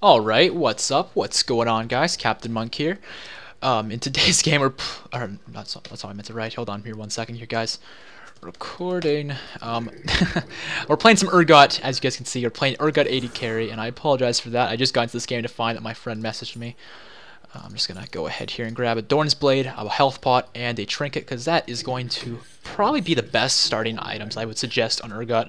Alright, what's up? What's going on, guys? Captain Monk here. In today's game, that's all I meant to write. Hold on here 1 second here, guys. Recording. We're playing some Urgot, as you guys can see. We're playing Urgot 80 carry, and I apologize for that. I just got into this game to find that my friend messaged me. I'm just going to go ahead here and grab a Dorn's Blade, a health pot, and a trinket, because that is going to probably be the best starting items I would suggest on Urgot.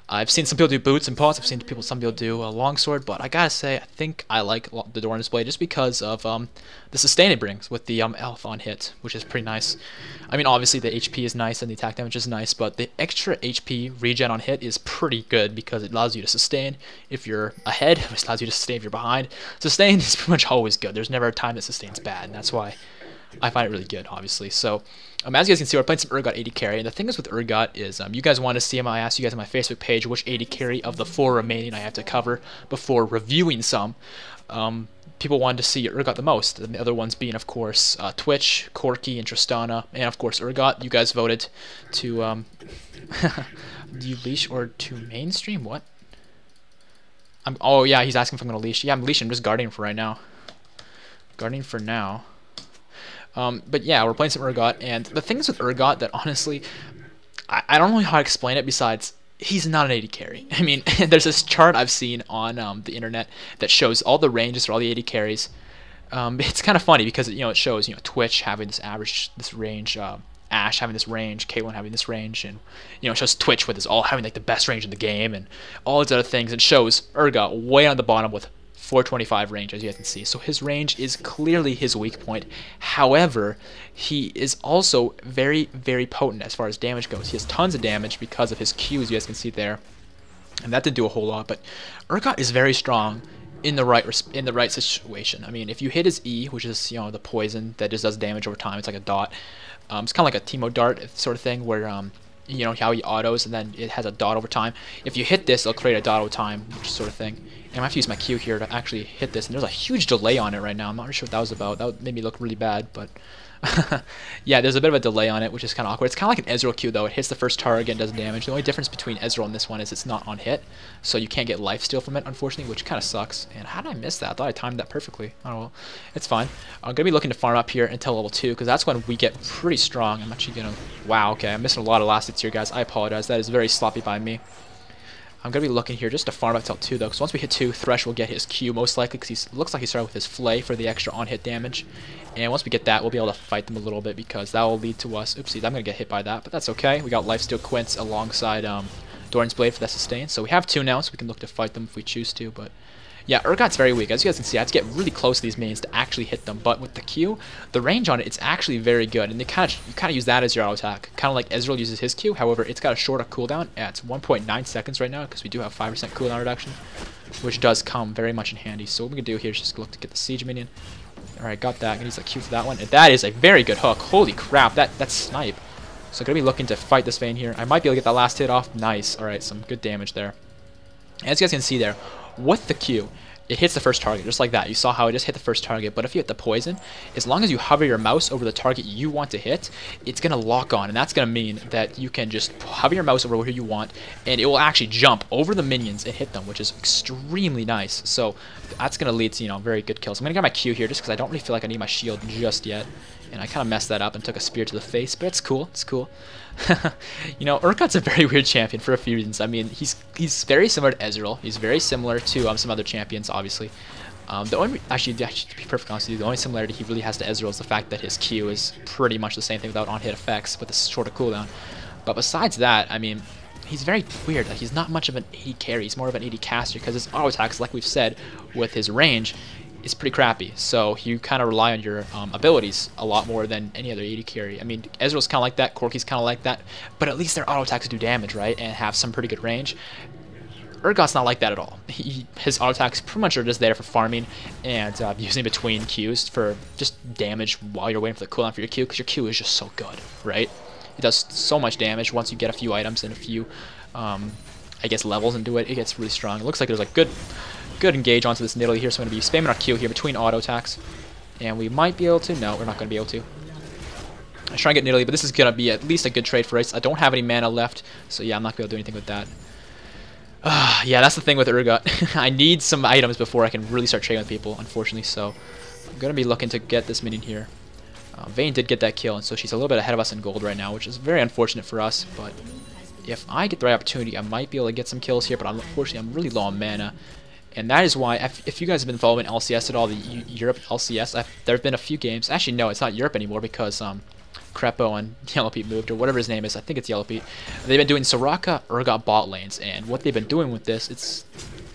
I've seen some people do boots and pots, I've seen some people do a longsword, but I gotta say, I think I like the Dorn's Blade just because of the sustain it brings with the health on hit, which is pretty nice. I mean, obviously the HP is nice and the attack damage is nice, but the extra HP regen on hit is pretty good because it allows you to sustain if you're ahead, it allows you to sustain if you're behind. Sustain is pretty much always good. There's never a time that sustain's bad, and that's why I find it really good, obviously. So, as you guys can see, we're playing some Urgot 80 carry, and the thing is with Urgot is, you guys want to see him. I asked you guys on my Facebook page which 80 carry of the 4 remaining I have to cover before reviewing some. People wanted to see Urgot the most, and the other ones being, of course, Twitch, Corki, and Tristana, and of course Urgot. You guys voted to, do you leash or to mainstream? What? Oh yeah, he's asking if I'm going to leash. Yeah, I'm leashing, I'm just guarding for right now. Guarding for now. But yeah, we're playing some Urgot, and the thing is with Urgot that honestly, I don't know how to explain it besides he's not an 80 carry. I mean, there's this chart I've seen on the internet that shows all the ranges for all the 80 carries. It's kind of funny because it shows Twitch having this this range, Ashe having this range, Caitlyn having this range, and it shows Twitch with this all having like the best range in the game and all these other things. It shows Urgot way on the bottom with 425 range, as you guys can see. So his range is clearly his weak point. However, he is also very, very potent as far as damage goes. He has tons of damage because of his Q, as you guys can see there. And that didn't do a whole lot, but Urgot is very strong in the right situation. I mean, if you hit his E, which is the poison that just does damage over time, it's like a dot. It's kind of like a Teemo dart sort of thing where how he autos and then it has a dot over time. If you hit this, it'll create a dot over time, which sort of thing. And I have to use my Q here to actually hit this, and there's a huge delay on it right now. I'm not really sure what that was about. That made me look really bad, but yeah, there's a bit of a delay on it, which is kind of awkward. It's kind of like an Ezreal Q, though. It hits the first target and does damage. The only difference between Ezreal and this one is it's not on hit, so you can't get lifesteal from it, unfortunately, which kind of sucks. And how did I miss that? I thought I timed that perfectly. Oh, well, it's fine. I'm going to be looking to farm up here until level 2, because that's when we get pretty strong. I'm actually going to... Wow, okay, I'm missing a lot of last hits here, guys. I apologize. That is very sloppy by me. I'm going to be looking here just to farm up till 2, though, because once we hit 2, Thresh will get his Q, most likely, because he looks like he started with his Flay for the extra on-hit damage. And once we get that, we'll be able to fight them a little bit, because that will lead to us... Oopsies, I'm going to get hit by that, but that's okay. We got Lifesteal Quince alongside Doran's Blade for that sustain. So we have 2 now, so we can look to fight them if we choose to, but... Yeah, Urgot's very weak. As you guys can see, I have to get really close to these minions to actually hit them. But with the Q, the range on it, it's actually very good. And you kind of use that as your auto attack. Kind of like Ezreal uses his Q. However, it's got a shorter cooldown. Yeah, it's 1.9 seconds right now because we do have 5% cooldown reduction, which does come very much in handy. So what we can do here is just look to get the Siege minion. Alright, got that. I'm going to use the Q for that one. And that is a very good hook. Holy crap, that's snipe. So I'm going to be looking to fight this Vayne here. I might be able to get that last hit off. Nice. Alright, some good damage there. As you guys can see there, with the Q, it hits the first target, just like that. You saw how it just hit the first target, but if you hit the poison, as long as you hover your mouse over the target you want to hit, it's going to lock on, and that's going to mean that you can just hover your mouse over where you want, and it will actually jump over the minions and hit them, which is extremely nice. So that's going to lead to, very good kills. I'm going to get my Q here just because I don't really feel like I need my shield just yet, and I kind of messed that up and took a spear to the face, but it's cool. It's cool. Urgot's a very weird champion for a few reasons. I mean, he's very similar to Ezreal. He's very similar to some other champions, obviously. Actually, to be perfectly honest with you, the only similarity he really has to Ezreal is the fact that his Q is pretty much the same thing without on-hit effects, with a shorter cooldown. But besides that, I mean, he's very weird. Like, he's not much of an 80 carry. He's more of an 80 caster because his auto attacks, like we've said, with his range, is pretty crappy. So you kind of rely on your abilities a lot more than any other 80 carry. I mean, Ezreal's kind of like that, Corki's kind of like that, but at least their auto attacks do damage, right, and have some pretty good range. Urgot's not like that at all. His auto attacks pretty much are just there for farming and using between Qs for just damage while you're waiting for the cooldown for your Q, because your Q is just so good, right? It does so much damage once you get a few items and a few, I guess, levels into it. It gets really strong. It looks like there's a good engage onto this Nidalee here, so I'm going to be spamming our Q here between auto attacks. And we might be able to. No, we're not going to be able to. I was trying to get Nidalee, but this is going to be at least a good trade for us. I don't have any mana left, so yeah, I'm not going to be able to do anything with that. Yeah, that's the thing with Urgot. I need some items before I can really start trading with people, unfortunately, so I'm going to be looking to get this minion here. Vayne did get that kill, and so she's a little bit ahead of us in gold right now, which is very unfortunate for us, but if I get the right opportunity, I might be able to get some kills here, but unfortunately I'm really low on mana. And that is why, if you guys have been following LCS at all, the Europe LCS, there have been a few games. Actually, no, it's not Europe anymore because Crepo and Yellow Pete moved, or whatever his name is. I think it's Yellow Pete. They've been doing Soraka, Urgot bot lanes, and what they've been doing with this, it's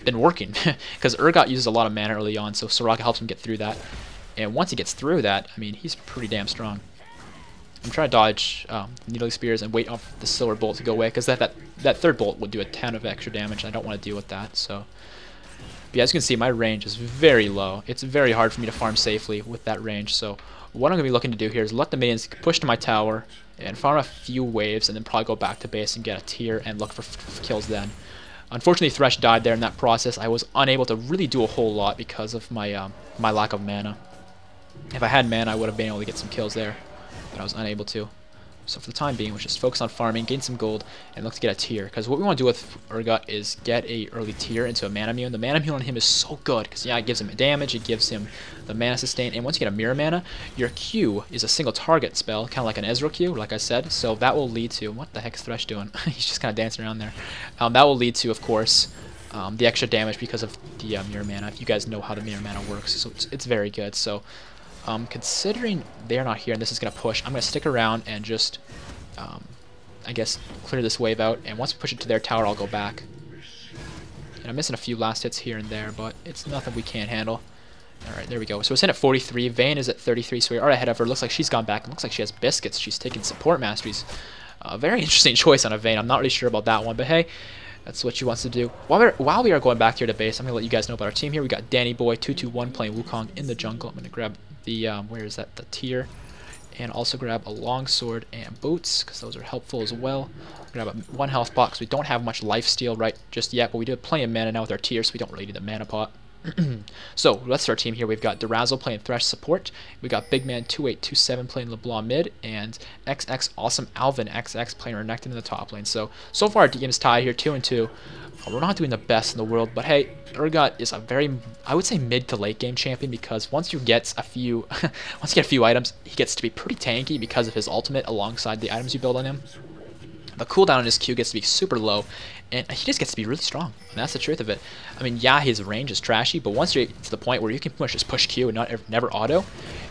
been working. Because Urgot uses a lot of mana early on, so Soraka helps him get through that. And once he gets through that, I mean, he's pretty damn strong. I'm trying to dodge Needling Spears and wait off the Silver Bolt to go away, because that third bolt would do a ton of extra damage, and I don't want to deal with that, so... But yeah, as you can see, my range is very low. It's very hard for me to farm safely with that range, so what I'm going to be looking to do here is let the minions push to my tower and farm a few waves, and then probably go back to base and get a tier and look for kills then. Unfortunately, Thresh died there in that process. I was unable to really do a whole lot because of my my lack of mana. If I had mana, I would have been able to get some kills there, but I was unable to. So for the time being, we'll just focus on farming, gain some gold, and look to get a tier. Because what we want to do with Urgot is get a early tier into a mana mule. The mana mule on him is so good, because yeah, it gives him damage, it gives him the mana sustain, and once you get a mirror mana, your Q is a single target spell, kind of like an Ezreal Q, like I said. So that will lead to, what the heck is Thresh doing? He's just kind of dancing around there. That will lead to, of course, the extra damage because of the mirror mana. If you guys know how the mirror mana works, so it's very good. So considering they're not here and this is going to push, I'm going to stick around and just, I guess, clear this wave out. And once we push it to their tower, I'll go back. And I'm missing a few last hits here and there, but it's nothing we can't handle. Alright, there we go. So it's in at 43. Vayne is at 33, so we are ahead of her. Looks like she's gone back. It looks like she has biscuits. She's taking support masteries. Very interesting choice on a Vayne. I'm not really sure about that one, but hey, that's what she wants to do. While we are going back here to base, I'm going to let you guys know about our team here. We got Danny Boy 221 playing Wukong in the jungle. I'm going to grab the, where is that, the tier, and also grab a longsword and boots, because those are helpful as well. Grab a 1 health box. We don't have much life steal right just yet, but we do have plenty of mana now with our tier, so we don't really need the mana pot. So let's start our team here. We've got Durazzle playing Thresh support. We got Big Man 2827 playing LeBlanc mid, and XX Awesome Alvin XX playing Renekton in the top lane. So far our team is tied here, 2-2. We're not doing the best in the world, but hey, Urgot is a very, I would say, mid to late game champion, because once you get a few items, he gets to be pretty tanky because of his ultimate alongside the items you build on him. The cooldown on his Q gets to be super low, and he just gets to be really strong. And that's the truth of it. I mean, yeah, his range is trashy, but once you're to the point where you can just push Q and never auto,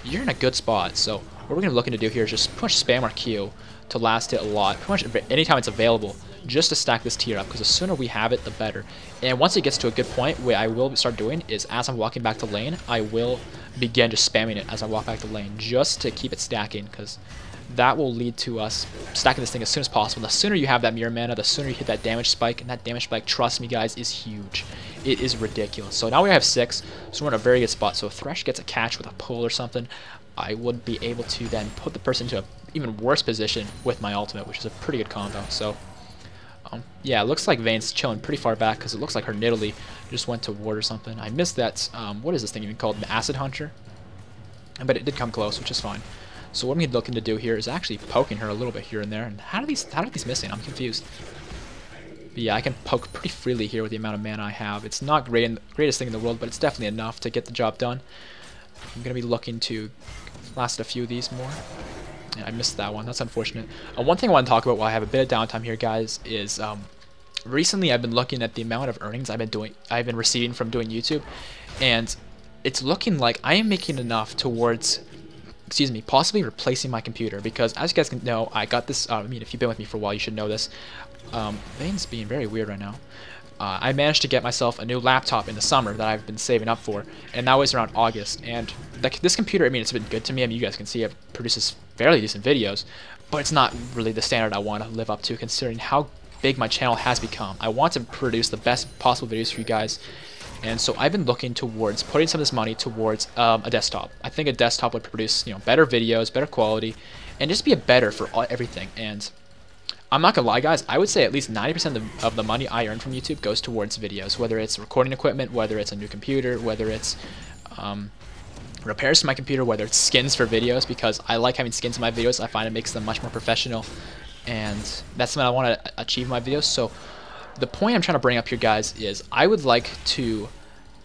you're in a good spot. So what we're going to be looking to do here is just spam our Q to last hit a lot, pretty much anytime it's available, just to stack this tier up, because the sooner we have it, the better. And once it gets to a good point, what I will start doing is, as I'm walking back to lane, I will begin just spamming it as I walk back to lane, just to keep it stacking, because that will lead to us stacking this thing as soon as possible. The sooner you have that mirror mana, the sooner you hit that damage spike, and that damage spike, trust me guys, is huge. It is ridiculous. So now we have 6, so we're in a very good spot. So if Thresh gets a catch with a pull or something, I would be able to then put the person into an even worse position with my ultimate, which is a pretty good combo. So yeah, it looks like Vayne's chilling pretty far back, because it looks like her Nidalee just went to ward or something. I missed that, what is this thing even called? An Acid Hunter? But it did come close, which is fine. So what I'm looking to do here is actually poking her a little bit here and there. And how are these missing? I'm confused. But yeah, I can poke pretty freely here with the amount of mana I have. It's not greatest thing in the world, but it's definitely enough to get the job done. I'm going to be looking to last a few of these more. Yeah, I missed that one. That's unfortunate. One thing I want to talk about while I have a bit of downtime here, guys, is recently I've been looking at the amount of earnings I've been receiving from doing YouTube, and it's looking like I am making enough towards, excuse me, possibly replacing my computer, because as you guys can know, I got this, I mean, if you've been with me for a while, you should know this. Vayne's being very weird right now. I managed to get myself a new laptop in the summer that I've been saving up for, and that was around August. And this computer, I mean, it's been good to me. I mean, you guys can see it produces fairly decent videos, but it's not really the standard I want to live up to, considering how big my channel has become. I want to produce the best possible videos for you guys, and so I've been looking towards putting some of this money towards a desktop. I think a desktop would produce, you know, better videos, better quality, and just be a better for everything. And I'm not gonna lie, guys, I would say at least 90% of the money I earn from YouTube goes towards videos, whether it's recording equipment, whether it's a new computer, whether it's repairs to my computer, whether it's skins for videos, because I like having skins in my videos. I find it makes them much more professional, and that's something I want to achieve in my videos. So the point I'm trying to bring up here, guys, is I would like to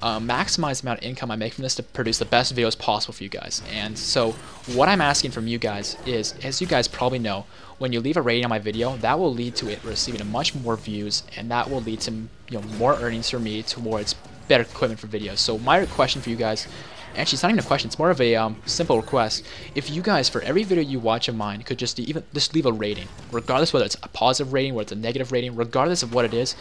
maximize the amount of income I make from this to produce the best videos possible for you guys. And so what I'm asking from you guys is, as you guys probably know, when you leave a rating on my video, that will lead to it receiving a much more views, and that will lead to, you know, more earnings for me towards better equipment for videos. So my question for you guys, actually it's not even a question, it's more of a simple request. If you guys, for every video you watch of mine, could just leave a rating, regardless whether it's a positive rating or it's a negative rating, regardless of what it is,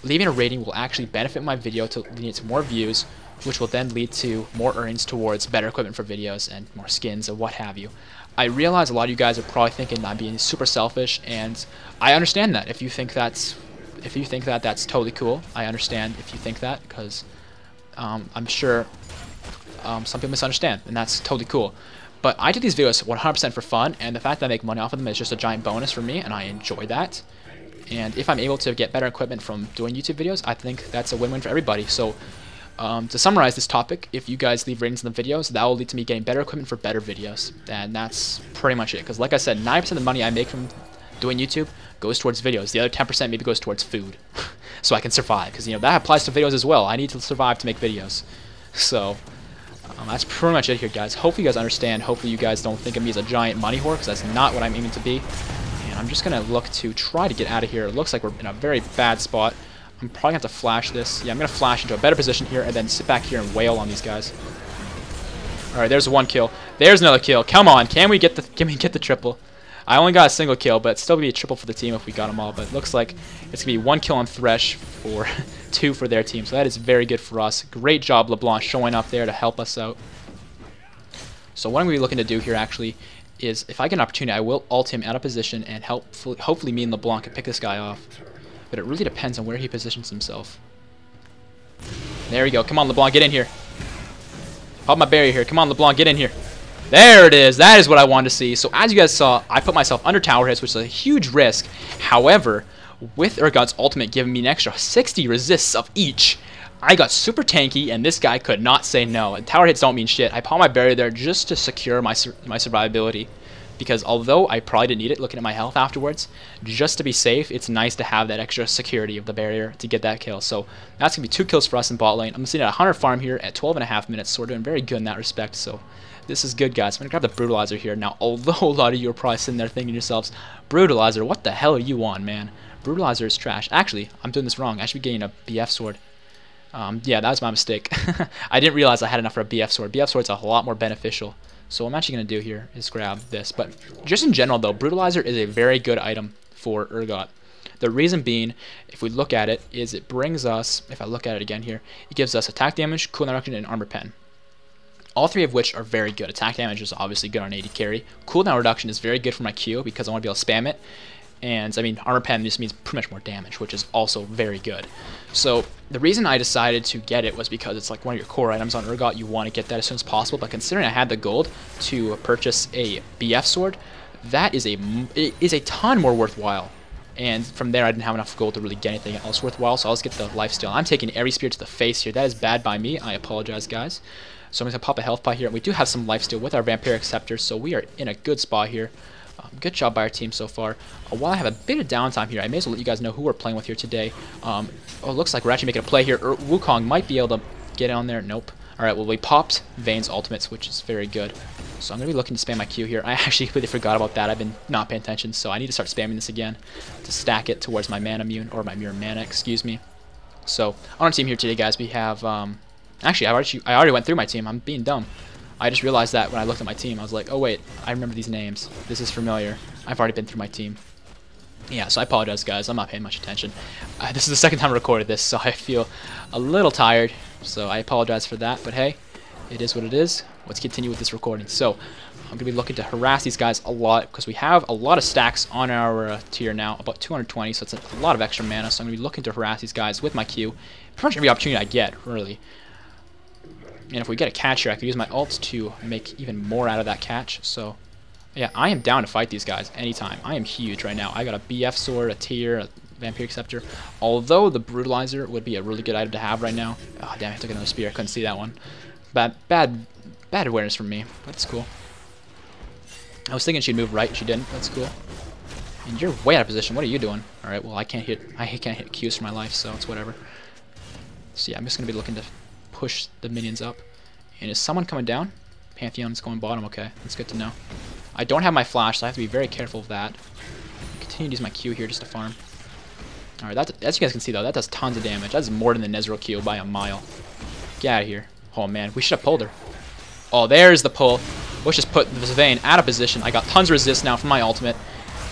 leaving a rating will actually benefit my video to lead to more views, which will then lead to more earnings towards better equipment for videos and more skins and what have you. I realize a lot of you guys are probably thinking I'm being super selfish, and I understand that. If you think that's totally cool, I understand if you think that, because I'm sure some people misunderstand, and that's totally cool. But I do these videos 100% for fun, and the fact that I make money off of them is just a giant bonus for me, and I enjoy that. And if I'm able to get better equipment from doing YouTube videos, I think that's a win-win for everybody. So to summarize this topic, if you guys leave ratings in the videos, that will lead to me getting better equipment for better videos. And that's pretty much it. Because like I said, 90% of the money I make from doing YouTube goes towards videos. The other 10% maybe goes towards food. So I can survive. Because, you know, that applies to videos as well. I need to survive to make videos. So that's pretty much it here, guys. Hopefully you guys understand. Hopefully you guys don't think of me as a giant money whore, because that's not what I'm aiming to be. And I'm just going to look to try to get out of here. It looks like we're in a very bad spot. I'm probably going to have to flash this. Yeah, I'm going to flash into a better position here and then sit back here and wail on these guys. Alright, there's one kill. There's another kill. Come on, can we get the triple? I only got a single kill, but it'd still be a triple for the team if we got them all. But it looks like it's going to be 1 kill on Thresh for 2 for their team. So that is very good for us. Great job, LeBlanc, showing up there to help us out. So what I'm going to be looking to do here, actually, is if I get an opportunity, I will ult him out of position, and hopefully me and LeBlanc can pick this guy off. But it really depends on where he positions himself. There we go. Come on, LeBlanc, get in here. Pop my barrier here. Come on, LeBlanc, get in here. There it is. That is what I wanted to see. So as you guys saw, I put myself under tower hits, which is a huge risk. However, with Urgot's ultimate giving me an extra 60 resists of each, I got super tanky, and this guy could not say no. And tower hits don't mean shit. I popped my barrier there just to secure my survivability. Because although I probably didn't need it, looking at my health afterwards, just to be safe, it's nice to have that extra security of the barrier to get that kill. So that's going to be 2 kills for us in bot lane. I'm sitting at 100 farm here at 12.5 minutes, so we're doing very good in that respect. So this is good, guys. I'm going to grab the Brutalizer here. Now, although a lot of you are probably sitting there thinking to yourselves, Brutalizer, what the hell are you on, man? Brutalizer is trash. Actually, I'm doing this wrong. I should be getting a BF sword. Yeah, that was my mistake. I didn't realize I had enough for a BF sword. BF sword's a lot more beneficial. So what I'm actually going to do here is grab this. But just in general, though, Brutalizer is a very good item for Urgot. The reason being, if we look at it, is it brings us, if I look at it again here, it gives us attack damage, cooldown reduction, and armor pen. All 3 of which are very good. Attack damage is obviously good on AD carry. Cooldown reduction is very good for my Q because I want to be able to spam it. And, I mean, armor pen just means pretty much more damage, which is also very good. So, the reason I decided to get it was because it's like one of your core items on Urgot. You want to get that as soon as possible. But considering I had the gold to purchase a BF sword, that is a ton more worthwhile. And from there, I didn't have enough gold to really get anything else worthwhile, so I'll just get the lifesteal. I'm taking every spear to the face here. That is bad by me. I apologize, guys. So I'm going to pop a health pot here. And we do have some lifesteal with our Vampiric Scepter, so we are in a good spot here. Good job by our team so far. While I have a bit of downtime here, I may as well let you guys know who we're playing with here today. Oh, it looks like we're actually making a play here. Wukong might be able to get on there. Nope. Alright, well, we popped Vayne's ultimates, which is very good. So I'm going to be looking to spam my Q here. I actually completely forgot about that. I've been not paying attention, so I need to start spamming this again to stack it towards my mana immune, or my mirror mana, excuse me. So, on our team here today, guys, we have... actually, I already went through my team. I'm being dumb. I just realized that when I looked at my team. I was like, oh wait, I remember these names. This is familiar. I've already been through my team. Yeah, so I apologize, guys. I'm not paying much attention. This is the second time I recorded this, so I feel a little tired. So I apologize for that. But hey, it is what it is. Let's continue with this recording. So I'm going to be looking to harass these guys a lot because we have a lot of stacks on our tier now, about 220, so it's a lot of extra mana. So I'm going to be looking to harass these guys with my Q. Pretty much every opportunity I get, really. And if we get a catch here, I could use my ult to make even more out of that catch. So, yeah, I am down to fight these guys anytime. I am huge right now. I got a BF sword, a tier, a Vampiric Scepter. Although the Brutalizer would be a really good item to have right now. Oh, damn, I took another spear. I couldn't see that one. Bad awareness from me. That's cool. I was thinking she'd move right. She didn't. That's cool. And you're way out of position. What are you doing? Alright, well I can't hit Qs for my life, so it's whatever. So yeah, I'm just gonna be looking to push the minions up. And is someone coming down? Pantheon's going bottom, okay. That's good to know. I don't have my flash, so I have to be very careful of that. Continue to use my Q here just to farm. Alright, as you guys can see though, that does tons of damage. That's more than the Nezreal Q by a mile. Get out of here. Oh man, we should have pulled her. Oh, there's the pull. Let's just put this Vayne out of position. I got tons of resist now from my ultimate.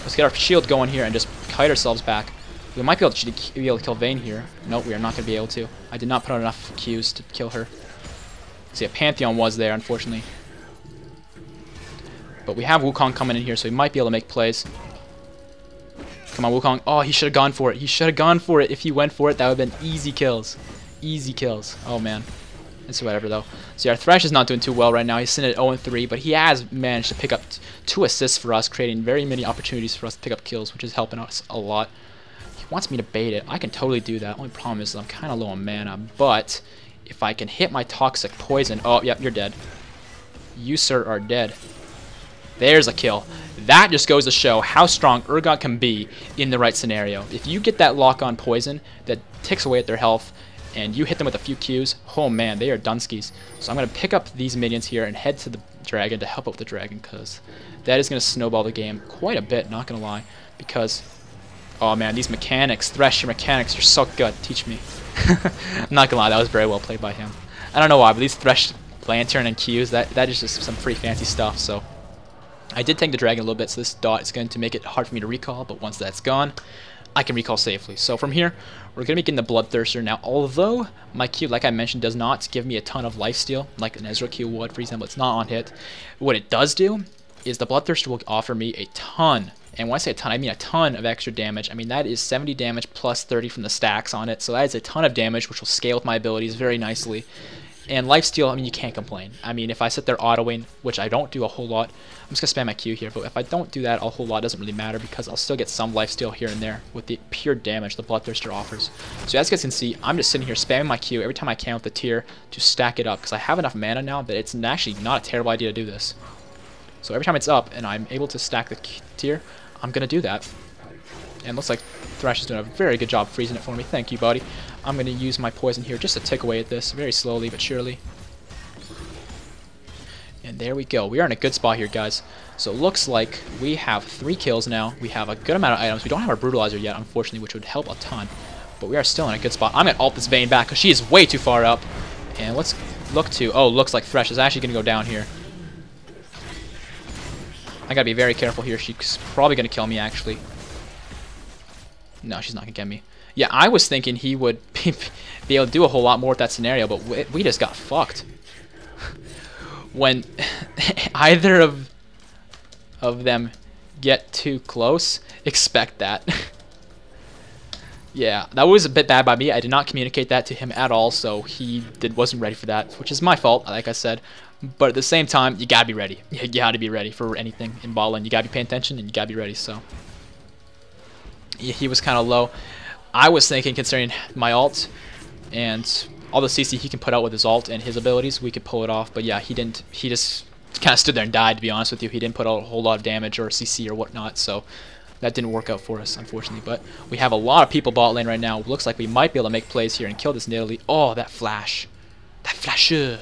Let's get our shield going here and just kite ourselves back. We might be able to kill Vayne here. Nope, we are not going to be able to. I did not put out enough Qs to kill her. See, a Pantheon was there, unfortunately. But we have Wukong coming in here, so he might be able to make plays. Come on, Wukong. Oh, he should have gone for it. He should have gone for it. If he went for it, that would have been easy kills. Easy kills. Oh, man. It's whatever, though. So, yeah, our Thresh is not doing too well right now. He's sitting at 0-3, but he has managed to pick up 2 assists for us, creating very many opportunities for us to pick up kills, which is helping us a lot. He wants me to bait it. I can totally do that. Only problem is I'm kind of low on mana, but if I can hit my Toxic Poison... Oh, yep, you're dead. You, sir, are dead. There's a kill. That just goes to show how strong Urgot can be in the right scenario. If you get that lock-on poison that ticks away at their health, and you hit them with a few Qs, oh man, they are dunskies. So I'm going to pick up these minions here and head to the dragon to help out with the dragon, because that is going to snowball the game quite a bit, not going to lie. Because, oh man, these mechanics, Thresh, your mechanics, you're so good. Teach me. I'm not going to lie, that was very well played by him. I don't know why, but these Thresh, Lantern, and Qs, that is just some pretty fancy stuff, so... I did tank the dragon a little bit, so this dot is going to make it hard for me to recall, but once that's gone, I can recall safely. So from here, we're going to be getting the Bloodthirster. Now, although my Q, like I mentioned, does not give me a ton of lifesteal, like an Ezreal Q would, for example, it's not on hit, what it does do is the Bloodthirster will offer me a ton, and when I say a ton, I mean a ton of extra damage. I mean, that is 70 damage plus 30 from the stacks on it, so that is a ton of damage, which will scale with my abilities very nicely. And lifesteal, I mean, you can't complain. I mean, if I sit there autoing, which I don't do a whole lot, I'm just going to spam my Q here, but if I don't do that a whole lot, it doesn't really matter because I'll still get some lifesteal here and there with the pure damage the Bloodthirster offers. So as you guys can see, I'm just sitting here spamming my Q every time I can with the tier to stack it up because I have enough mana now that it's actually not a terrible idea to do this. So every time it's up and I'm able to stack the tier, I'm going to do that. And looks like Thresh is doing a very good job freezing it for me. Thank you, buddy. I'm going to use my poison here just to tick away at this, very slowly but surely. And there we go. We are in a good spot here, guys. So it looks like we have 3 kills now. We have a good amount of items. We don't have our Brutalizer yet, unfortunately, which would help a ton. But we are still in a good spot. I'm going to ult this Vayne back because she is way too far up. And let's look to... Oh, looks like Thresh is actually going to go down here. I got to be very careful here. She's probably going to kill me, actually. No, she's not going to get me. Yeah, I was thinking he would be able to do a whole lot more with that scenario, but we just got fucked. When either of them get too close, expect that. Yeah, that was a bit bad by me. I did not communicate that to him at all, so he wasn't ready for that, which is my fault, like I said. But at the same time, you gotta be ready. You gotta be ready for anything in ball lane. You gotta be paying attention, and you gotta be ready, so... Yeah, he was kind of low. I was thinking, considering my ult and all the CC he can put out with his ult and his abilities, we could pull it off. But yeah, he didn't. He just kind of stood there and died, to be honest with you. He didn't put out a whole lot of damage or CC or whatnot, so that didn't work out for us, unfortunately. But we have a lot of people bot lane right now. Looks like we might be able to make plays here and kill this Nidalee. Oh, that flash. That flasher.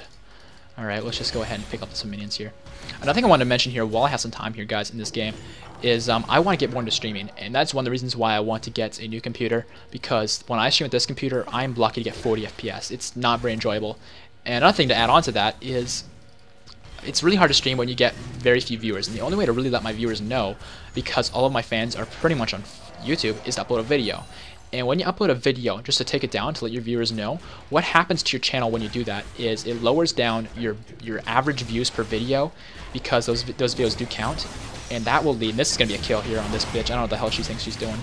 Alright, let's just go ahead and pick up some minions here. Another thing I wanted to mention here while I have some time here, guys, in this game is I want to get more into streaming, and that's one of the reasons why I want to get a new computer, because when I stream with this computer, I'm lucky to get 40 FPS. It's not very enjoyable. And another thing to add on to that is it's really hard to stream when you get very few viewers, and the only way to really let my viewers know, because all of my fans are pretty much on YouTube, is to upload a video. And when you upload a video, just to take it down to let your viewers know, what happens to your channel when you do that is it lowers down your average views per video, because those videos do count, and that will lead, and this is going to be a kill here on this bitch. I don't know what the hell she thinks she's doing.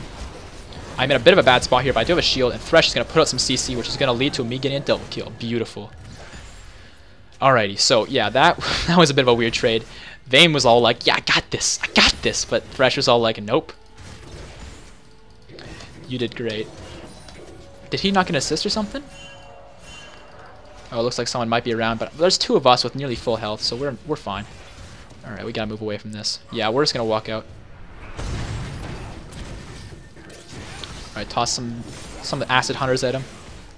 I'm in a bit of a bad spot here, but I do have a shield, and Thresh is going to put out some CC, which is going to lead to me getting a double kill. Beautiful. Alrighty, so yeah, that was a bit of a weird trade. Vayne was all like, yeah, I got this, but Thresh was all like, nope. You did great. Did he not get an assist or something? Oh, it looks like someone might be around, but there's 2 of us with nearly full health, so we're fine. Alright, we gotta move away from this. Yeah, we're just gonna walk out. Alright, toss some of the acid hunters at him.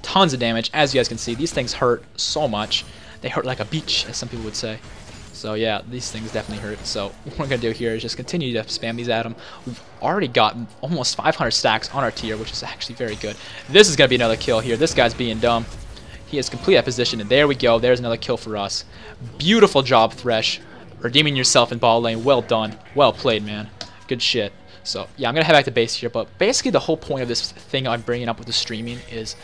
Tons of damage. As you guys can see, these things hurt so much. They hurt like a beach, as some people would say. So yeah, these things definitely hurt. So what we're going to do here is just continue to spam these at him. We've already got almost 500 stacks on our tier, which is actually very good. This is going to be another kill here. This guy's being dumb. He has completed that position, and there we go. There's another kill for us. Beautiful job, Thresh. Redeeming yourself in ball lane. Well done. Well played, man. Good shit. So yeah, I'm going to head back to base here. But basically the whole point of this thing I'm bringing up with the streaming is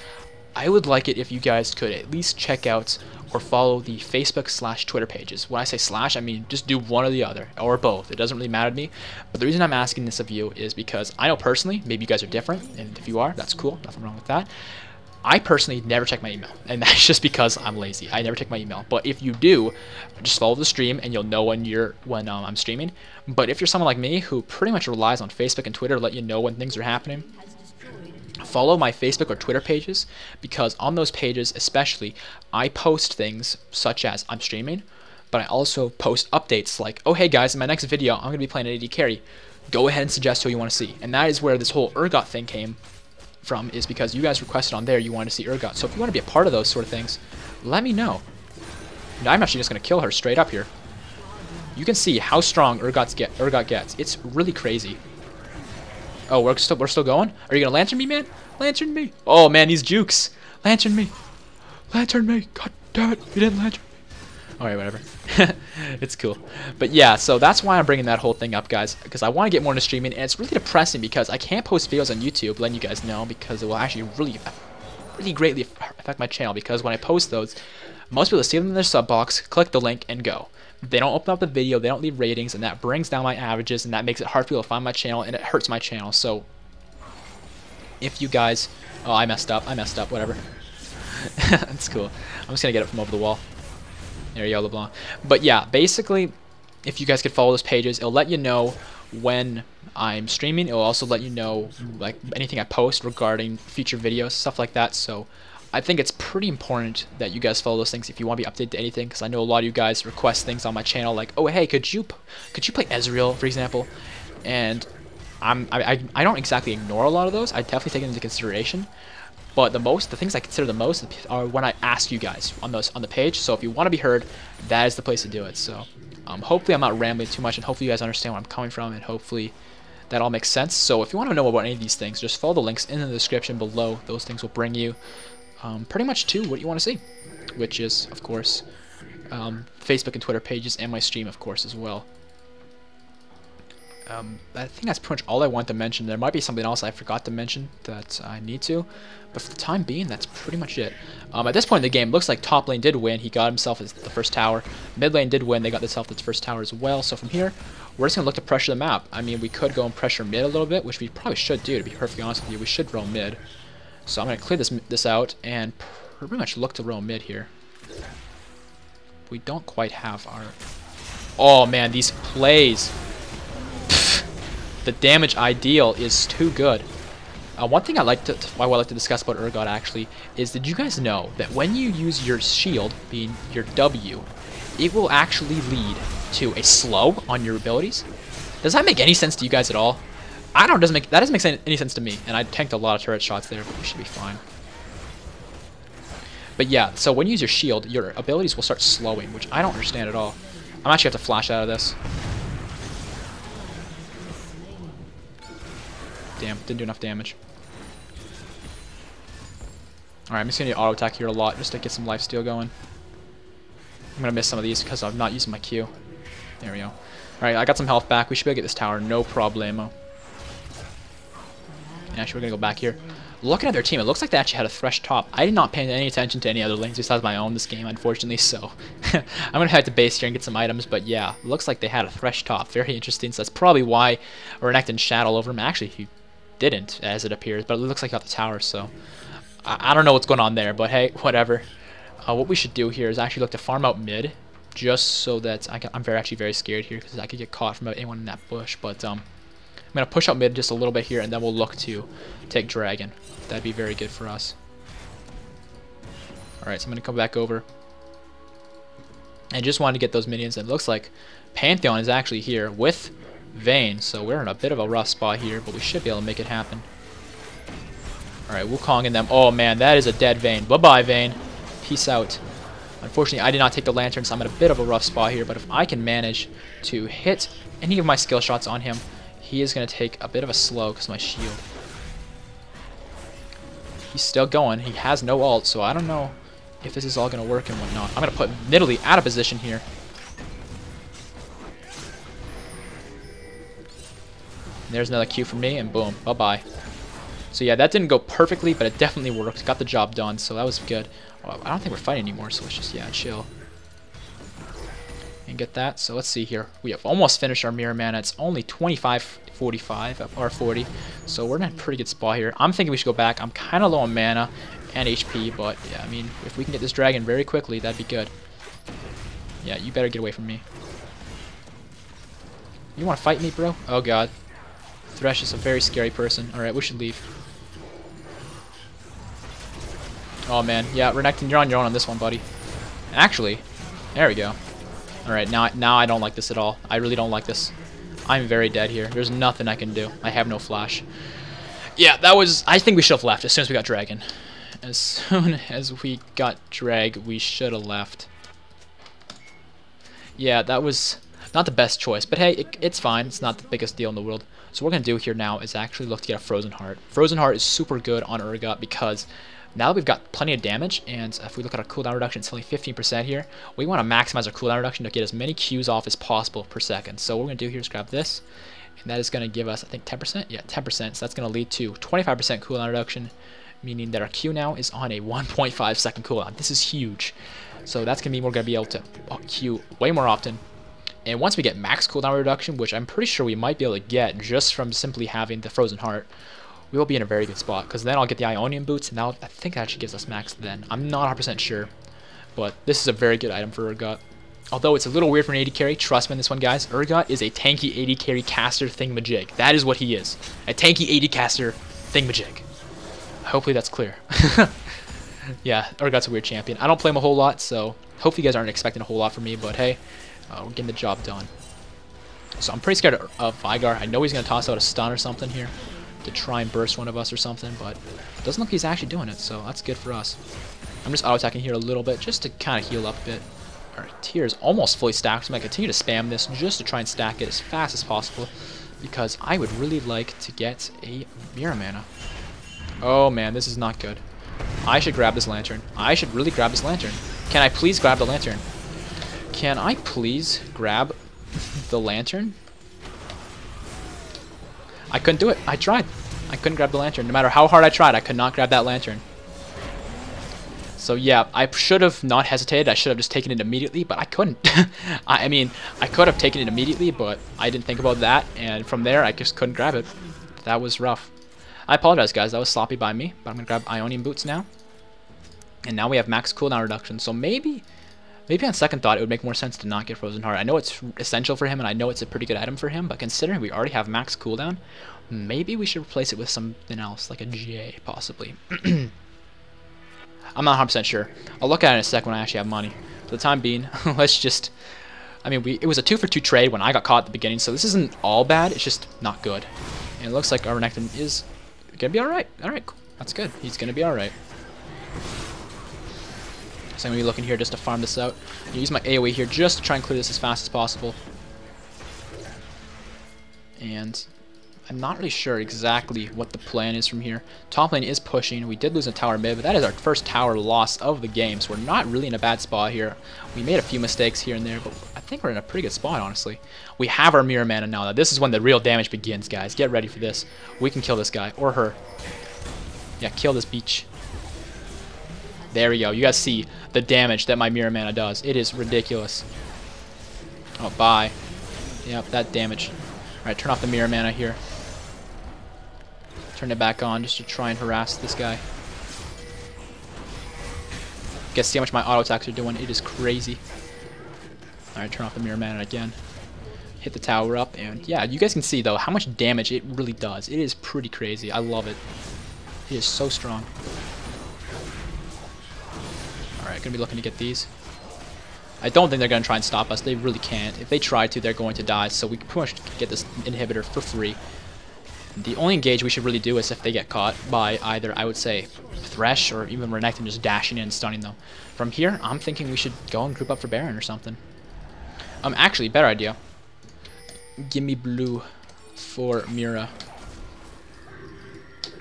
I would like it if you guys could at least check out or follow the Facebook/Twitter pages. When I say slash, I mean just do one or the other, or both. It doesn't really matter to me. But the reason I'm asking this of you is because I know personally, maybe you guys are different, and if you are, that's cool. Nothing wrong with that. I personally never check my email, and that's just because I'm lazy. I never check my email. But if you do, just follow the stream, and you'll know when I'm streaming. But if you're someone like me who pretty much relies on Facebook and Twitter to let you know when things are happening, follow my Facebook or Twitter pages, because on those pages especially, I post things such as I'm streaming, but I also post updates like, oh hey guys, in my next video I'm going to be playing an AD carry. Go ahead and suggest who you want to see. And that is where this whole Urgot thing came from, is because you guys requested on there you wanted to see Urgot. So if you want to be a part of those sort of things, let me know. And I'm actually just going to kill her straight up here. You can see how strong Urgot gets. It's really crazy. Oh, we're still going? Are you gonna lantern me, man? Lantern me! Oh man, these jukes! Lantern me! Lantern me! God damn it! You didn't lantern me! Alright, whatever. It's cool. But yeah, so that's why I'm bringing that whole thing up, guys, because I want to get more into streaming, and it's really depressing because I can't post videos on YouTube, letting you guys know, because it will actually really greatly affect my channel, because when I post those, most people see them in their sub box, click the link, and go. They don't open up the video, they don't leave ratings, and that brings down my averages, and that makes it hard for people to find my channel, and it hurts my channel. So if you guys... Oh, I messed up, whatever. That's cool. I'm just gonna get it from over the wall. There you go, LeBlanc. But yeah, basically, if you guys could follow those pages, it'll let you know when I'm streaming. It'll also let you know like anything I post regarding future videos, stuff like that. So I think it's pretty important that you guys follow those things if you want to be updated to anything, because I know a lot of you guys request things on my channel like, oh hey, could you play Ezreal, for example? And I don't exactly ignore a lot of those. I definitely take it into consideration. But the things I consider the most are when I ask you guys on the page. So if you want to be heard, that is the place to do it. So hopefully I'm not rambling too much, and hopefully you guys understand where I'm coming from, and hopefully that all makes sense. So if you want to know about any of these things, just follow the links in the description below. Those things will bring you pretty much to what you want to see, which is, of course, Facebook and Twitter pages, and my stream, of course, as well. I think that's pretty much all I want to mention. There might be something else I forgot to mention that I need to, but for the time being, that's pretty much it. At this point in the game, looks like top lane did win. He got himself the first tower. Mid lane did win. They got themselves the first tower as well. So from here, we're just going to look to pressure the map. I mean, we could go and pressure mid a little bit, which we probably should do, to be perfectly honest with you. We should roam mid. So I'm going to clear this out and pretty much look to roam mid here. We don't quite have our... Oh, man, these plays... The damage ideal is too good. One thing I like to discuss about Urgot actually is, did you guys know that when you use your shield, being your W, it will actually lead to a slow on your abilities? Does that make any sense to you guys at all? I don't. That doesn't make any sense to me, and I tanked a lot of turret shots there, but we should be fine. But yeah, so when you use your shield, your abilities will start slowing, which I don't understand at all. I'm actually have to flash out of this. Damn, didn't do enough damage. Alright, I'm just going to auto attack here a lot just to get some lifesteal going. I'm going to miss some of these because I'm not using my Q. There we go. Alright, I got some health back. We should be able to get this tower, no problemo. And actually, we're going to go back here. Looking at their team, it looks like they actually had a Thresh top. I did not pay any attention to any other lanes besides my own this game, unfortunately, so I'm going to head to base here and get some items, but yeah, looks like they had a Thresh top. Very interesting, so that's probably why Renekton and Shadow over him. Actually, he didn't, as it appears, but it looks like he got the tower, so I don't know what's going on there, but hey, whatever. What we should do here is actually look to farm out mid, just so that I'm actually very scared here, because I could get caught from anyone in that bush, but I'm going to push out mid just a little bit here, and then we'll look to take Dragon. That'd be very good for us. Alright, so I'm going to come back over. I just wanted to get those minions, and it looks like Pantheon is actually here with Vayne, so we're in a bit of a rough spot here, but we should be able to make it happen. Alright, Wukong and them. Oh man, that is a dead Vayne. Bye-bye, Vayne. Peace out. Unfortunately, I did not take the Lantern, so I'm in a bit of a rough spot here. But if I can manage to hit any of my skill shots on him, he is going to take a bit of a slow because of my shield. He's still going. He has no ult, so I don't know if this is all going to work and whatnot. I'm going to put Nidalee out of position here. There's another Q for me, and boom, bye-bye. So yeah, that didn't go perfectly, but it definitely worked. Got the job done, so that was good. Well, I don't think we're fighting anymore, so let's just, yeah, chill. And get that. So let's see here. We have almost finished our mirror mana. It's only 25-45, or 40. So we're in a pretty good spot here. I'm thinking we should go back. I'm kind of low on mana and HP, but yeah, I mean, if we can get this dragon very quickly, that'd be good. Yeah, you better get away from me. You want to fight me, bro? Oh, God. Thresh is a very scary person. Alright, we should leave. Oh man, yeah, Renekton, you're on your own on this one, buddy. Actually, there we go. Alright, now I don't like this at all. I really don't like this. I'm very dead here. There's nothing I can do. I have no flash. Yeah, that was... I think we should have left as soon as we got Dragon. As soon as we got Drag, we should have left. Yeah, that was not the best choice, but hey, it's fine. It's not the biggest deal in the world. So what we're going to do here now is actually look to get a Frozen Heart. Frozen Heart is super good on Urgot because now that we've got plenty of damage, and if we look at our cooldown reduction, it's only 15% here. We want to maximize our cooldown reduction to get as many Qs off as possible per second. So what we're going to do here is grab this, and that is going to give us, I think, 10%? Yeah, 10%. So that's going to lead to 25% cooldown reduction, meaning that our Q now is on a 1.5 second cooldown. This is huge. So that's going to mean we're going to be able to Q way more often. And once we get max cooldown reduction, which I'm pretty sure we might be able to get just from simply having the Frozen Heart, we will be in a very good spot, because then I'll get the Ionian Boots, and now I think that actually gives us max then. I'm not 100% sure, but this is a very good item for Urgot. Although it's a little weird for an AD carry, trust me on this one, guys. Urgot is a tanky AD carry caster thingamajig. That is what he is. A tanky AD caster thingamajig. Hopefully that's clear. Yeah, Urgot's a weird champion. I don't play him a whole lot, so hopefully you guys aren't expecting a whole lot from me, but hey, we're getting the job done. So I'm pretty scared of Vygar. I know he's going to toss out a stun or something here to try and burst one of us or something, but it doesn't look like he's actually doing it, so that's good for us. I'm just auto-attacking here a little bit just to kind of heal up a bit. Our tier is almost fully stacked, so I'm going to continue to spam this just to try and stack it as fast as possible, because I would really like to get a mirror mana. Oh man, this is not good. I should grab this lantern. I should really grab this lantern. Can I please grab the lantern? Can I please grab the lantern? I couldn't do it. I tried. I couldn't grab the lantern. No matter how hard I tried, I could not grab that lantern. So yeah, I should have not hesitated. I should have just taken it immediately, but I couldn't. I mean, I could have taken it immediately, but I didn't think about that, and from there, I just couldn't grab it. That was rough. I apologize, guys. That was sloppy by me, but I'm going to grab Ionian Boots now. And now we have max cooldown reduction, so maybe on second thought, it would make more sense to not get Frozen Heart. I know it's essential for him, and I know it's a pretty good item for him, but considering we already have max cooldown, maybe we should replace it with something else, like a GA, possibly. I'm not 100% sure. I'll look at it in a sec when I actually have money. For the time being, let's just... I mean, it was a 2-for-2 trade when I got caught at the beginning, so this isn't all bad, it's just not good. And it looks like our Renekton is gonna be alright. Alright, cool. That's good. He's gonna be alright. So I'm going to be looking here just to farm this out. I'm use my AoE here just to try and clear this as fast as possible. And I'm not really sure exactly what the plan is from here. Top lane is pushing. We did lose a tower mid, but that is our first tower loss of the game, so we're not really in a bad spot here. We made a few mistakes here and there, but I think we're in a pretty good spot, honestly. We have our mirror mana now. This is when the real damage begins, guys. Get ready for this. We can kill this guy, or her. Yeah, kill this beach. There we go. You guys see the damage that my mirror mana does. It is ridiculous. Oh, bye. Yep, that damage. Alright, turn off the mirror mana here. Turn it back on just to try and harass this guy. You guys see how much my auto attacks are doing? It is crazy. Alright, turn off the mirror mana again. Hit the tower up, and yeah, you guys can see though how much damage it really does. It is pretty crazy. I love it. It is so strong. Alright, gonna be looking to get these. I don't think they're gonna try and stop us. They really can't. If they try to, they're going to die, so we can pretty much get this inhibitor for free. The only engage we should really do is if they get caught by either, I would say, Thresh or even Renekton just dashing in and stunning them. From here, I'm thinking we should go and group up for Baron or something. Actually, better idea. Give me blue for Mira.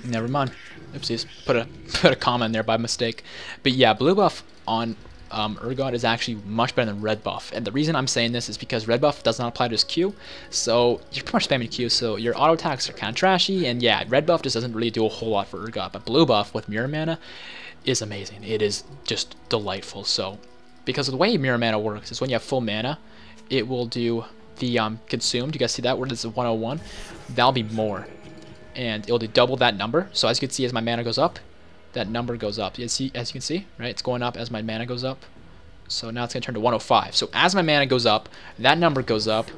Never mind. Oopsies. Put a comma in there by mistake. But yeah, blue buff on Urgot is actually much better than red buff. And the reason I'm saying this is because red buff does not apply to his Q. So you're pretty much spamming Q, so your auto attacks are kind of trashy. And yeah, red buff just doesn't really do a whole lot for Urgot. But blue buff with Mirror Mana is amazing. It is just delightful. So because of the way Mirror Mana works is when you have full mana, it will do the consumed. You guys see that? Where this is 101? That'll be more. And it'll do double that number. So as you can see, as my mana goes up, that number goes up. As you can see, right? It's going up as my mana goes up. So now it's going to turn to 105. So as my mana goes up, that number goes up.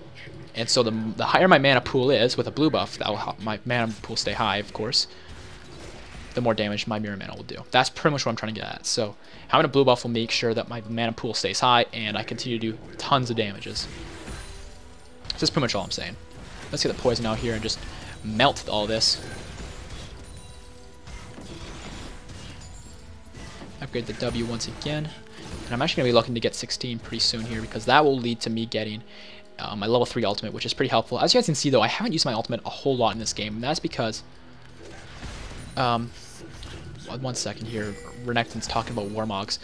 And so the higher my mana pool is with a blue buff, that will help my mana pool stay high, of course, the more damage my mirror mana will do. That's pretty much what I'm trying to get at. So having a blue buff will make sure that my mana pool stays high and I continue to do tons of damages. So that's pretty much all I'm saying. Let's get the poison out here and just melt all this. Upgrade the W once again. And I'm actually going to be looking to get 16 pretty soon here because that will lead to me getting my level 3 ultimate, which is pretty helpful. As you guys can see, though, I haven't used my ultimate a whole lot in this game, and that's because... one second here. Renekton's talking about Warmogs.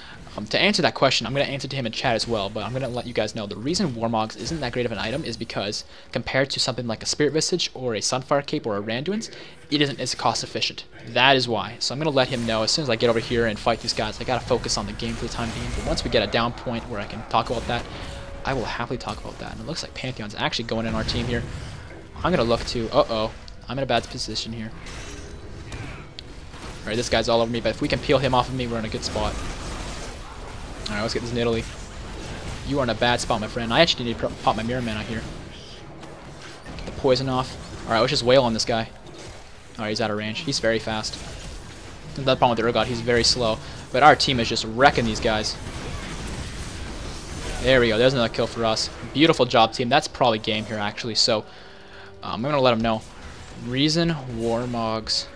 To answer that question, I'm going to answer to him in chat as well, but I'm going to let you guys know the reason Warmogs isn't that great of an item is because compared to something like a Spirit Visage or a Sunfire Cape or a Randuin's, it isn't as cost efficient. That is why. So I'm going to let him know as soon as I get over here and fight these guys. I got to focus on the game for the time being, but once we get a down point where I can talk about that, I will happily talk about that. And it looks like Pantheon's actually going in our team here. I'm going to look to... I'm in a bad position here. Alright, this guy's all over me, but if we can peel him off of me, we're in a good spot. Alright, let's get this Nidalee. You are in a bad spot, my friend. I actually need to pop my Mirror Mana here. Get the poison off. Alright, let's just wail on this guy. Alright, he's out of range. He's very fast. That problem with the Urgot, he's very slow. But our team is just wrecking these guys. There we go. There's another kill for us. Beautiful job, team. That's probably game here, actually. So, I'm going to let him know. Reason Warmogs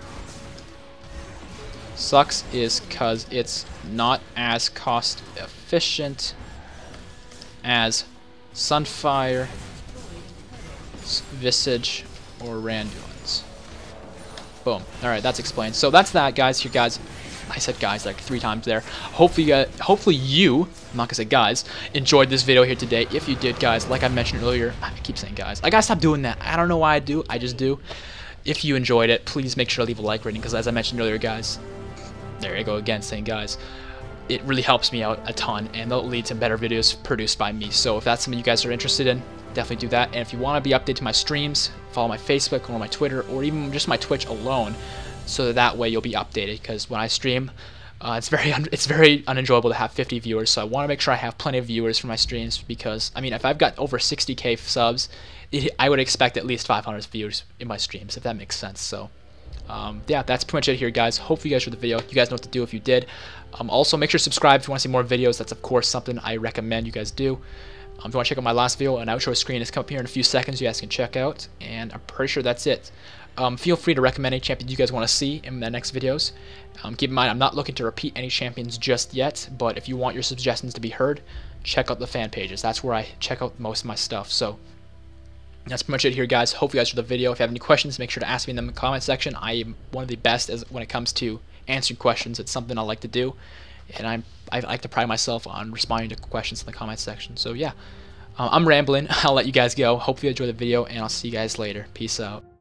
sucks is because it's not as cost efficient as Sunfire, Visage, or Randuin's. Boom. Alright, that's explained. So that's that, guys. Here, guys. I said guys like 3 times there. Hopefully you, I'm not gonna say guys, enjoyed this video here today. If you did, guys, like I mentioned earlier, I keep saying guys. I gotta stop doing that. I don't know why I do. I just do. If you enjoyed it, please make sure to leave a like rating, because as I mentioned earlier, guys, there you go again saying guys, it really helps me out a ton, and that'll lead to better videos produced by me. So if that's something you guys are interested in, definitely do that. And if you want to be updated to my streams, follow my Facebook or my Twitter or even just my Twitch alone, so that way you'll be updated, because when I stream, it's very unenjoyable to have 50 viewers. So I want to make sure I have plenty of viewers for my streams, because I mean, if I've got over 60k subs, I would expect at least 500 viewers in my streams, if that makes sense. So yeah, that's pretty much it here, guys. Hopefully you guys enjoyed the video. You guys know what to do if you did. Also, make sure to subscribe if you want to see more videos. That's, of course, something I recommend you guys do. If you want to check out my last video, an outro screen is coming up here in a few seconds. You guys can check out, and I'm pretty sure that's it. Feel free to recommend any champions you guys want to see in the next videos. Keep in mind, I'm not looking to repeat any champions just yet, but if you want your suggestions to be heard, check out the fan pages. That's where I check out most of my stuff. So that's pretty much it here, guys. Hope you guys enjoyed the video. If you have any questions, make sure to ask me in the comment section. I am one of the best when it comes to answering questions. It's something I like to do, and I like to pride myself on responding to questions in the comment section. So yeah, I'm rambling. I'll let you guys go. Hopefully you enjoyed the video, and I'll see you guys later. Peace out.